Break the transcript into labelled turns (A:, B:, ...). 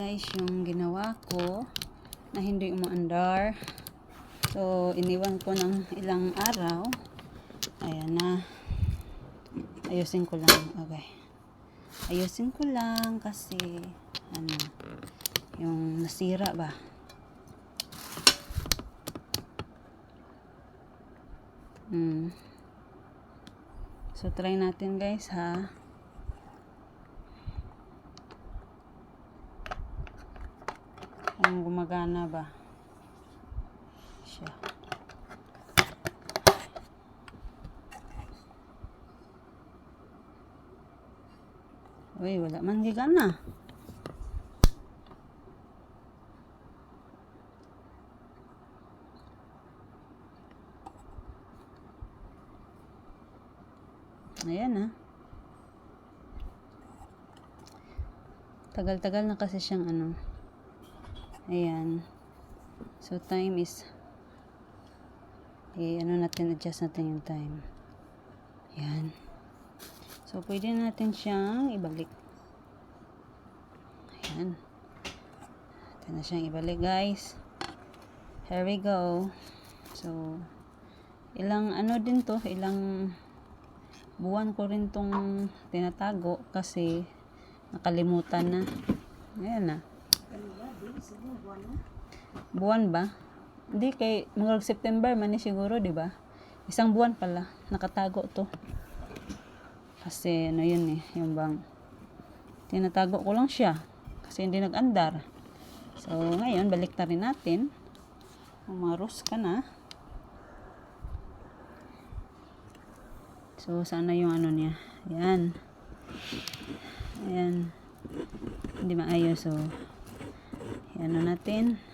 A: Guys, yung ginawa ko na hindi umaandar, so iniwan ko ng ilang araw. Ayan na, ayusin ko lang. Okay, ayusin ko lang kasi ano, yung nasira ba. So try natin guys ha. Kung gumagana ba siya. Uy, wala man gigana. Ayan na. Tagal-tagal na kasi siyang ano. Ayan. So, time is ano natin, adjust natin yung time. Ayan. So, pwede natin siyang ibalik. Ayan. Ito na siyang ibalik, guys. Here we go. So, ilang ano din to, ilang buwan ko rin tong tinatago kasi nakalimutan na. Ayan na. Buwan ba? Hindi, kay mga September man ni siguro, di ba? Isang buwan pala nakatago to. Kasi ano yun eh, yung bang tinatago ko lang siya kasi hindi nag-andar. So ngayon balik na rin natin. Umaros ka na. So sana yung ano niya. Ayan. Ayan. Hindi maayos. So ano natin.